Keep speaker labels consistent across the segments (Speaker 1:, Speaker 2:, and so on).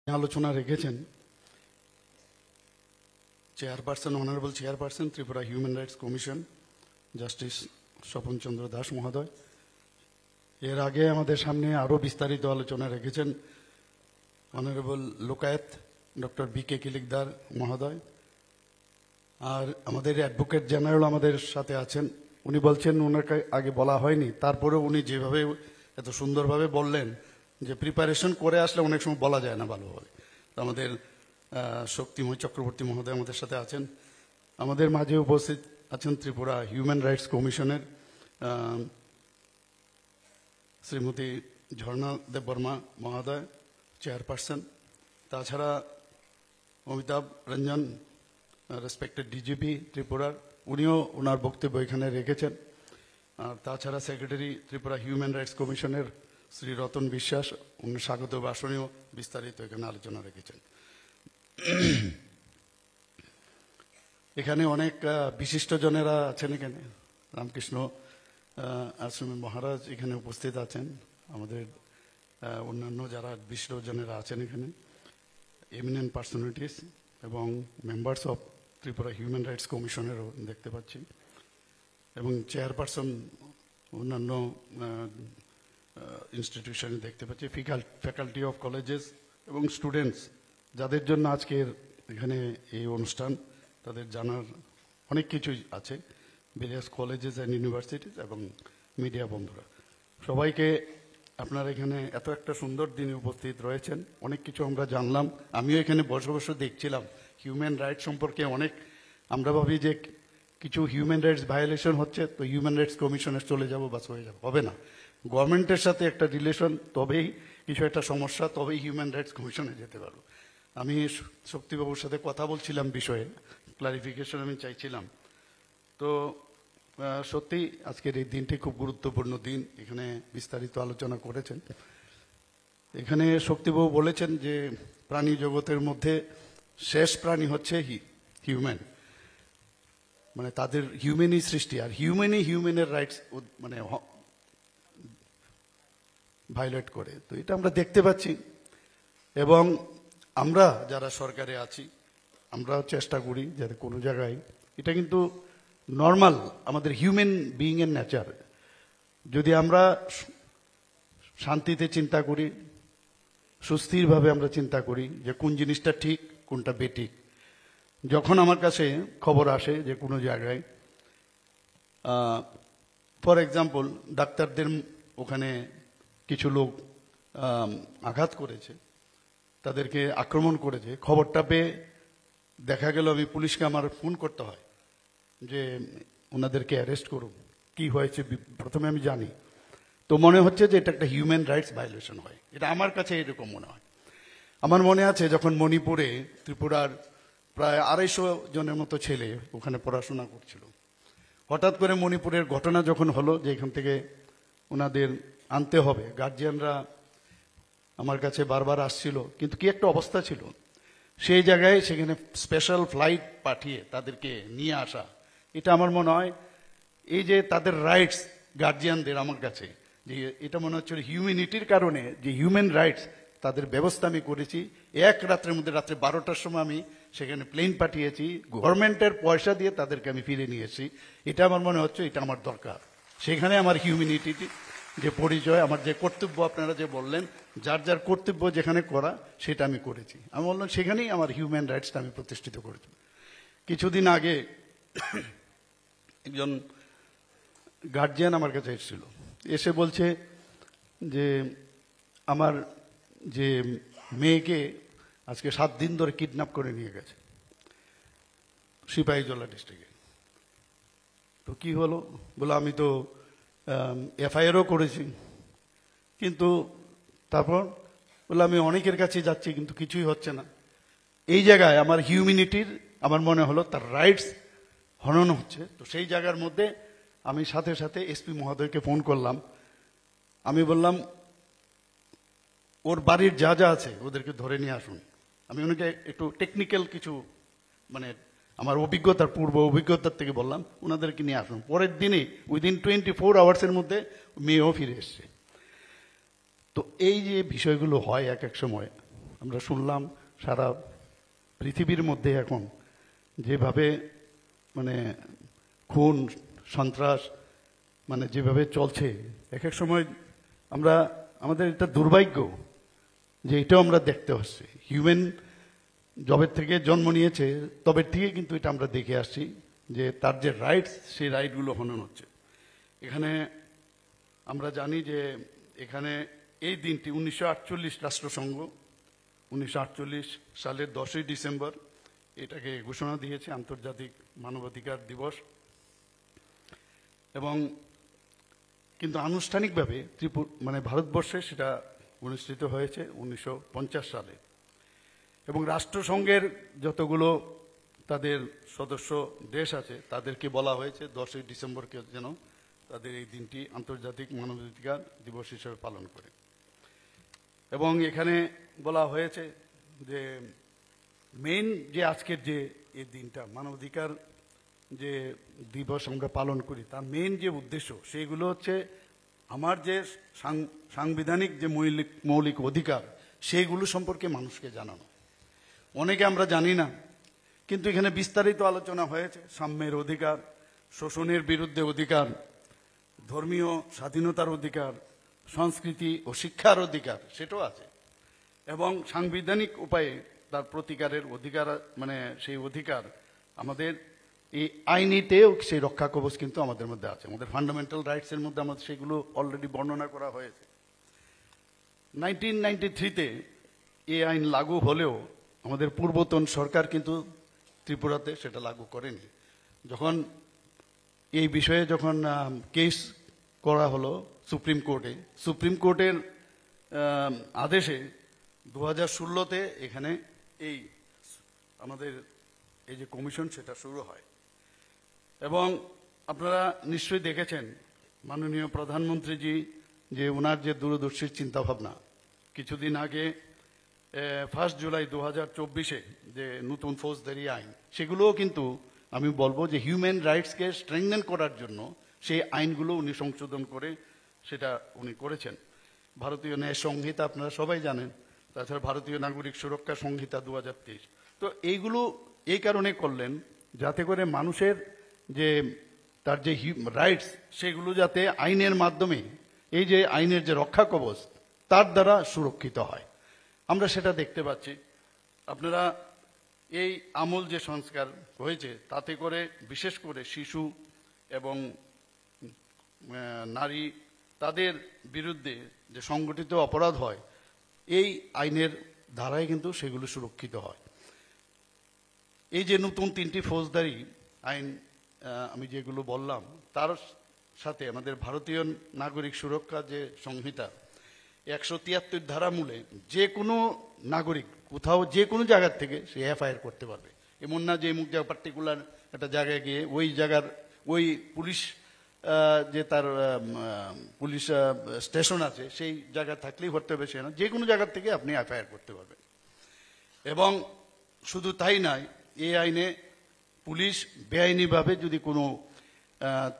Speaker 1: আলোচনা রেখেছেন chairperson, honourable chairperson Tripura human rights commission justice Swapan Chandra Das মহোদয়। এর আগে আমাদের সামনে আরও বিস্তারিত আলোচনা রেখেছেন অনারেবল লোকায়েত ডক্টর বি.কে. কিলিকদার মহোদয়। আর আমাদের অ্যাডভোকেট জেনারেল আমাদের সাথে আছেন। উনি বলছেন ওনাকে আগে বলা হয়নি, তারপরেও উনি যেভাবে এত সুন্দরভাবে বললেন যে প্রিপারেশন করে আসলে অনেক সময় বলা যায় না ভালোভাবে। আমাদের শক্তিময় চক্রবর্তী মহোদয় আমাদের সাথে আছেন। আমাদের মাঝে উপস্থিত আছেন ত্রিপুরা হিউম্যান রাইটস কমিশনের শ্রীমতী ঝর্ণা দেববর্মা মহোদয়, চেয়ারপারসন। তাছাড়া অমিতাভ রঞ্জন, রেসপেক্টেড ডিজিপি ত্রিপুরার, উনিও ওনার বক্তব্য এখানে রেখেছেন। আর তাছাড়া সেক্রেটারি ত্রিপুরা হিউম্যান রাইটস কমিশনের শ্রী রতন বিশ্বাস, উনি স্বাগত ভাষণেও বিস্তারিত এখানে আলোচনা রেখেছেন। এখানে অনেক বিশিষ্টজনেরা আছেন। এখানে রামকৃষ্ণ আশ্রমী মহারাজ এখানে উপস্থিত আছেন। আমাদের অন্যান্য যারা বিশিষ্টজনেরা আছেন এখানে, এমিনেন্ট পার্সোনালিটিস এবং members of Tripura human rights কমিশনেরও দেখতে পাচ্ছি, এবং চেয়ারপারসন অন্যান্য ইনস্টিটিউশনে দেখতে পাচ্ছি, ফ্যাকাল্টি অফ কলেজেস এবং স্টুডেন্টস, যাদের জন্য আজকের এখানে এই অনুষ্ঠান। তাদের জানার অনেক কিছুই আছে, ভেরিয়াস কলেজেস অ্যান্ড ইউনিভার্সিটিস এবং মিডিয়া বন্ধুরা, সবাইকে আপনারা এখানে এত একটা সুন্দর দিনে উপস্থিত রয়েছেন। অনেক কিছু আমরা জানলাম। আমিও এখানে বসে বসে দেখছিলাম হিউম্যান রাইটস সম্পর্কে অনেক। আমরা ভাবি যে কিছু হিউম্যান রাইটস ভায়োলেশন হচ্ছে তো হিউম্যান রাইটস কমিশনে চলে যাব, বাস হয়ে যাবে, হবে না। গভর্নমেন্টের সাথে একটা রিলেশন, তবেই কিছু একটা সমস্যা, তবেই হিউম্যান রাইটস কমিশনে যেতে পারবো। আমি শক্তিবাবুর সাথে কথা বলছিলাম বিষয়ে, ক্লারিফিকেশন আমি চাইছিলাম। তো সত্যি আজকের এই দিনটি খুব গুরুত্বপূর্ণ দিন। এখানে বিস্তারিত আলোচনা করেছেন। এখানে শক্তিবাবু বলেছেন যে প্রাণী জগতের মধ্যে শেষ প্রাণী হচ্ছে হিউম্যান, মানে তাদের হিউম্যানই সৃষ্টি, আর হিউম্যানের রাইটস মানে ভায়োলেট করে। তো এটা আমরা দেখতে পাচ্ছি, এবং আমরা যারা সরকারে আছি আমরাও চেষ্টা করি যাতে কোনো জায়গায়, এটা কিন্তু নর্মাল আমাদের হিউম্যান বিইং এর নেচার। যদি আমরা শান্তিতে চিন্তা করি, সুস্থিরভাবে আমরা চিন্তা করি যে কোন জিনিসটা ঠিক কোনটা বেঠিক। যখন আমার কাছে খবর আসে যে কোনো জায়গায় ফর এক্সাম্পল ডাক্তারদের ওখানে কিছু লোক আঘাত করেছে, তাদেরকে আক্রমণ করেছে, খবরটা পেয়ে দেখা গেল আমি পুলিশকে আমার ফোন করতে হয় যে ওনাদেরকে অ্যারেস্ট করুন, কি হয়েছে প্রথমে আমি জানি। তো মনে হচ্ছে যে এটা একটা হিউম্যান রাইটস ভায়োলেশন হয়, এটা আমার কাছে এরকম মনে হয়। আমার মনে আছে যখন মণিপুরে ত্রিপুরার প্রায় 250 জনের মতো ছেলে ওখানে পড়াশোনা করছিল, হঠাৎ করে মণিপুরের ঘটনা যখন হলো যে এখান থেকে ওনাদের আনতে হবে, গার্জিয়ানরা আমার কাছে বারবার আসছিল, কিন্তু কি একটা অবস্থা ছিল সেই জায়গায়, সেখানে স্পেশাল ফ্লাইট পাঠিয়ে তাদেরকে নিয়ে আসা, এটা আমার মনে হয় এই যে তাদের রাইটস গার্জিয়ানদের আমার কাছে, যে এটা মনে হচ্ছে হিউম্যানিটির কারণে যে হিউম্যান রাইটস তাদের ব্যবস্থা আমি করেছি। এক রাত্রের মধ্যে রাত্রে 12টার সময় আমি সেখানে প্লেন পাঠিয়েছি, গভর্নমেন্টের পয়সা দিয়ে তাদেরকে আমি ফিরে নিয়ে এসেছি। এটা আমার মনে হচ্ছে এটা আমার দরকার। সেখানে আমার হিউম্যানিটি যে পরিচয়, আমার যে কর্তব্য, আপনারা যে বললেন যার যার কর্তব্য যেখানে করা সেটা আমি করেছি। আমি বললাম সেখানেই আমার হিউম্যান রাইটসটা আমি প্রতিষ্ঠিত করেছি। কিছুদিন আগে একজন গার্জিয়ান আমার কাছে এসেছিল, এসে বলছে যে আমার যে মেয়েকে আজকে 7 দিন ধরে কিডন্যাপ করে নিয়ে গেছে সিপাহীজলা ডিস্ট্রিক্টে। তো কি হলো, বলে আমি তো এফআইআরও করেছি, কিন্তু তারপর বলে আমি অনেকের কাছে যাচ্ছি কিন্তু কিছুই হচ্ছে না। এই জায়গায় আমার হিউম্যানিটির আমার মনে হলো তার রাইটস হনন হচ্ছে। তো সেই জায়গার মধ্যে আমি সাথে সাথে এসপি মহোদয়কে ফোন করলাম। আমি বললাম ওর বাড়ির যা যা আছে ওদেরকে ধরে নিয়ে আসুন। আমি ওনাকে একটু টেকনিক্যাল কিছু মানে আমার অভিজ্ঞতার পূর্ব অভিজ্ঞতার থেকে বললাম ওনাদেরকে নিয়ে আসুন। পরের দিনে উইদিন 24 আওয়ার্সের মধ্যে মেয়েও ফিরে এসছে। তো এই যে বিষয়গুলো হয় এক এক সময় আমরা শুনলাম সারা পৃথিবীর মধ্যে এখন যেভাবে মানে খুন সন্ত্রাস মানে যেভাবে চলছে, এক এক সময় আমরা আমাদের এটা দুর্ভাগ্য যে এটাও আমরা দেখতে আসছি। হিউম্যান জবের থেকে জন্ম নিয়েছে তবে থেকে কিন্তু এটা আমরা দেখে আসছি যে তার যে রাইটস, সেই রাইটগুলো হনন হচ্ছে। এখানে আমরা জানি যে এখানে এই দিনটি 1948 রাষ্ট্রসংঘ 1948 সালের 10ই ডিসেম্বর এটাকে ঘোষণা দিয়েছে আন্তর্জাতিক মানবাধিকার দিবস। এবং কিন্তু আনুষ্ঠানিকভাবে মানে ভারতবর্ষে সেটা অনুষ্ঠিত হয়েছে 1950 সালে। এবং রাষ্ট্রসংঘের যতগুলো তাদের সদস্য দেশ আছে তাদেরকে বলা হয়েছে 10ই ডিসেম্বরকে যেন তাদের এই দিনটি আন্তর্জাতিক মানবাধিকার দিবস হিসেবে পালন করে। এবং এখানে বলা হয়েছে যে মেইন যে আজকের যে এই দিনটা মানবাধিকার যে দিবস আমরা পালন করি তার মেইন যে উদ্দেশ্য সেইগুলো হচ্ছে আমার যে সাংবিধানিক যে মৌলিক অধিকার সেইগুলো সম্পর্কে মানুষকে জানানো। অনেকে আমরা জানি না, কিন্তু এখানে বিস্তারিত আলোচনা হয়েছে। সাম্যের অধিকার, শোষণের বিরুদ্ধে অধিকার, ধর্মীয় স্বাধীনতার অধিকার, সংস্কৃতি ও শিক্ষার অধিকার সেটাও আছে। এবং সাংবিধানিক উপায়ে তার প্রতিকারের অধিকার মানে সেই অধিকার আমাদের এই আইনিতেও সেই রক্ষা কবচ কিন্তু আমাদের মধ্যে আছে। আমাদের ফান্ডামেন্টাল রাইটসের মধ্যে আমাদের সেগুলো অলরেডি বর্ণনা করা হয়েছে। 1993-তে এই আইন লাগু হলেও আমাদের পূর্বতন সরকার কিন্তু ত্রিপুরাতে সেটা লাগু করেনি। যখন এই বিষয়ে যখন কেস করা হলো সুপ্রিম কোর্টের আদেশে 2016-তে এখানে এই আমাদের এই যে কমিশন সেটা শুরু হয়। এবং আপনারা নিশ্চয়ই দেখেছেন মাননীয় প্রধানমন্ত্রীজি যে ওনার যে দূরদর্শী চিন্তাভাবনা, কিছুদিন আগে 1 জুলাই 2024-এ যে নতুন ফৌজদারি আইন, সেগুলোও কিন্তু আমি বলবো যে হিউম্যান রাইটসকে স্ট্রেংথেন করার জন্য সেই আইনগুলো উনি সংশোধন করে সেটা উনি করেছেন। ভারতীয় ন্যায় সংহিতা আপনারা সবাই জানেন, তাছাড়া ভারতীয় নাগরিক সুরক্ষা সংহিতা 2023। তো এইগুলো এই কারণে করলেন যাতে করে মানুষের যে তার যে রাইটস সেগুলো যাতে আইনের মাধ্যমে এই যে আইনের যে রক্ষা কবচ তার দ্বারা সুরক্ষিত হয়। আমরা সেটা দেখতে পাচ্ছি। আপনারা এই আমূল যে সংস্কার হয়েছে তাতে করে বিশেষ করে শিশু এবং নারী তাদের বিরুদ্ধে যে সংগঠিত অপরাধ হয় এই আইনের ধারায় কিন্তু সেগুলো সুরক্ষিত হয়। এই যে নতুন 3টি ফৌজদারি আইন আমি যেগুলো বললাম তার সাথে আমাদের ভারতীয় নাগরিক সুরক্ষা যে সংহিতা 173 ধারা মূলে যে কোনো নাগরিক কোথাও যে কোনো জায়গার থেকে সে এফআইআর করতে পারবে। এমন না যে মুখ জায়গা পার্টিকুলার একটা জায়গায় গিয়ে ওই জায়গার ওই পুলিশ যে তার পুলিশ স্টেশন আছে সেই জায়গা থাকলেই করতে হবে, সে না, যে কোনো জায়গার থেকে আপনি এফআইআর করতে পারবেন। এবং শুধু তাই নয়, এই আইনে পুলিশ বেআইনিভাবে যদি কোনো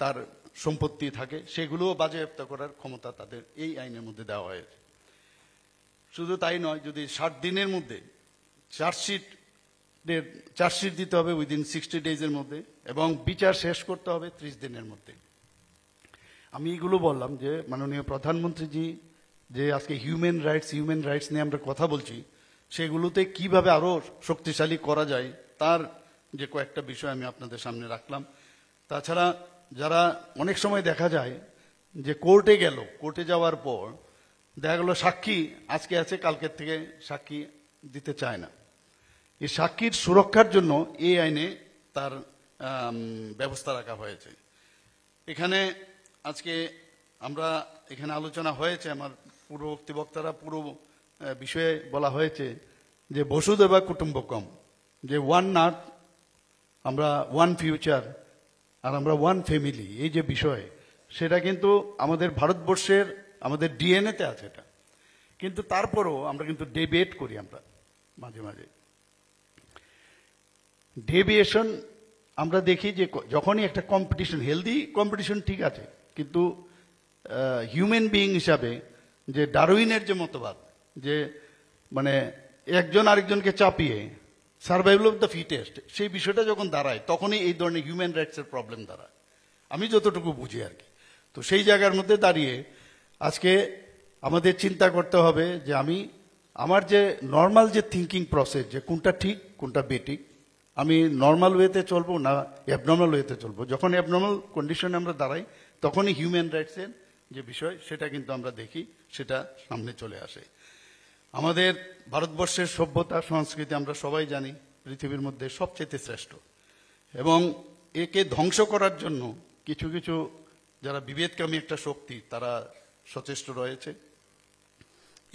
Speaker 1: তার সম্পত্তি থাকে সেগুলোও বাজেয়াপ্ত করার ক্ষমতা তাদের এই আইনের মধ্যে দেওয়া হয়েছে। শুধু তাই নয়, যদি 60 দিনের মধ্যে চার্জশিট দিতে হবে উইদিন 60 ডেজের মধ্যে, এবং বিচার শেষ করতে হবে 30 দিনের মধ্যে। আমি এগুলো বললাম যে মাননীয় প্রধানমন্ত্রীজি যে আজকে হিউম্যান রাইটস নিয়ে আমরা কথা বলছি, সেগুলোতে কিভাবে আরো শক্তিশালী করা যায় তার যে কয়েকটা বিষয় আমি আপনাদের সামনে রাখলাম। তাছাড়া যারা অনেক সময় দেখা যায় যে কোর্টে যাওয়ার পর দেখা গেল সাক্ষী আজকে আছে, কালকের থেকে সাক্ষী দিতে চায় না। এই সাক্ষীর সুরক্ষার জন্য এই আইনে তার ব্যবস্থা রাখা হয়েছে। এখানে আজকে আমরা এখানে আলোচনা হয়েছে, আমার পূর্ববর্তী বক্তারা পুরো বিষয়ে বলা হয়েছে যে বসুধৈব কুটুম্বকম, যে ওয়ান আর্থ, আমরা ওয়ান ফিউচার, আর আমরা ওয়ান ফ্যামিলি, এই যে বিষয় সেটা কিন্তু আমাদের ভারতবর্ষের আমাদের ডিএনএতে আছে এটা। কিন্তু তারপরও আমরা কিন্তু ডিবেট করি, আমরা মাঝে মাঝে ডেভিয়েশন আমরা দেখি যে যখনই একটা কম্পিটিশন, হেলদি কম্পিটিশন ঠিক আছে, কিন্তু হিউম্যান বিইং হিসাবে যে ডারউইনের যে মতবাদ যে মানে একজন আরেকজনকে চাপিয়ে সার্ভাইভাল অফ দ্য ফিটেস্ট সেই বিষয়টা যখন দাঁড়ায় তখনই এই ধরনের হিউম্যান রাইটসের প্রবলেম দাঁড়ায়, আমি যতটুকু বুঝি আর কি। তো সেই জায়গার মধ্যে দাঁড়িয়ে আজকে আমাদের চিন্তা করতে হবে যে আমি আমার যে নর্মাল যে থিঙ্কিং প্রসেস, যে কোনটা ঠিক কোনটা বেঠিক, আমি নর্মাল ওয়েতে চলবো না অ্যাবনর্মাল ওয়েতে চলবো। যখন অ্যাবনর্মাল কন্ডিশনে আমরা দাঁড়াই তখনই হিউম্যান রাইটসের যে বিষয় সেটা কিন্তু আমরা দেখি, সেটা সামনে চলে আসে। আমাদের ভারতবর্ষের সভ্যতা সংস্কৃতি আমরা সবাই জানি পৃথিবীর মধ্যে সবচেয়ে শ্রেষ্ঠ, এবং একে ধ্বংস করার জন্য কিছু কিছু যারা বিভেদকামী একটা শক্তি তারা সচেষ্ট রয়েছে।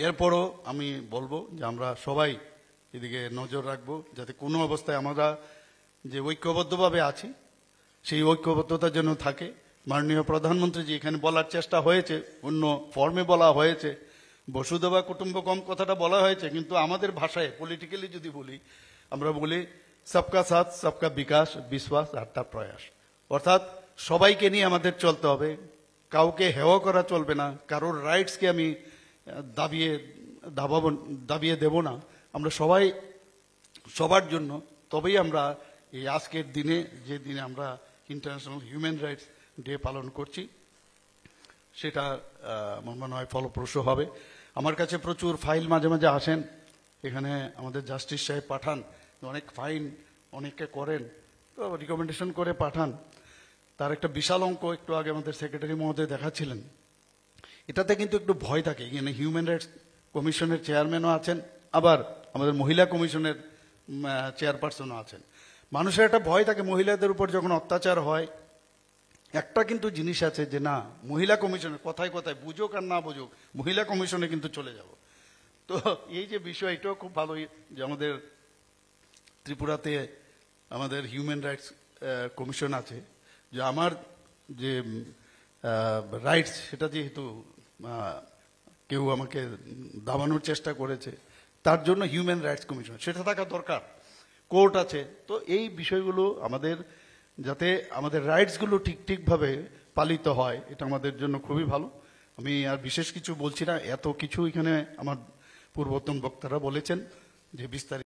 Speaker 1: এরপরও আমি বলবো যে আমরা সবাই এদিকে নজর রাখবো যাতে কোনো অবস্থায় আমরা যে ঐক্যবদ্ধভাবে আছি সেই ঐক্যবদ্ধতা যেন থাকে। মাননীয় প্রধানমন্ত্রী যে এখানে বলার চেষ্টা হয়েছে, অন্য ফর্মে বলা হয়েছে, বসুধৈব কুটুম্বকম কথাটা বলা হয়েছে, কিন্তু আমাদের ভাষায় পলিটিক্যালি যদি বলি আমরা বলি সবকা সাথ সবকা বিকাশ বিশ্বাস আর তার প্রয়াস, অর্থাৎ সবাইকে নিয়ে আমাদের চলতে হবে, কাউকে হেয় করা চলবে না, কারোর রাইটসকে আমি দাবিয়ে দেব না। আমরা সবাই সবার জন্য, তবেই আমরা এই আজকের দিনে যে দিনে আমরা ইন্টারন্যাশনাল হিউম্যান রাইটস ডে পালন করছি সেটা আমার মনে হয় ফলপ্রসূ হবে। আমার কাছে প্রচুর ফাইল মাঝে মাঝে আসেন, এখানে আমাদের জাস্টিস সাহেব পাঠান, অনেক ফাইন অনেকে করেন, তো রিকমেন্ডেশন করে পাঠান। তার একটা বিশাল অঙ্ক একটু আগে আমাদের সেক্রেটারি মহোদয় দেখাচ্ছিলেন। এটাতে কিন্তু একটু ভয় থাকে, এখানে হিউম্যান রাইটস কমিশনের চেয়ারম্যানও আছেন, আবার আমাদের মহিলা কমিশনের চেয়ারপারসনও আছেন। মানুষের একটা ভয় থাকে মহিলাদের উপর যখন অত্যাচার হয়। একটা কিন্তু জিনিস আছে যে না, মহিলা কমিশনে কথায় কথায় বুঝুক আর না বুঝুক মহিলা কমিশনে কিন্তু চলে যাব। তো এই যে বিষয়, এটাও খুব ভালোই যে আমাদের ত্রিপুরাতে আমাদের হিউম্যান রাইটস কমিশন আছে, যে আমার যে রাইটস সেটা যেহেতু কেউ আমাকে দাবানোর চেষ্টা করেছে, তার জন্য হিউম্যান রাইটস কমিশন সেটা থাকা দরকার, কোর্ট আছে। তো এই বিষয়গুলো আমাদের যাতে আমাদের রাইটসগুলো ঠিকভাবে পালিত হয়, এটা আমাদের জন্য খুবই ভালো। আমি আর বিশেষ কিছু বলছি না, এত কিছু এখানে আমার পূর্বতন বক্তারা বলেছেন যে বিস্তারিত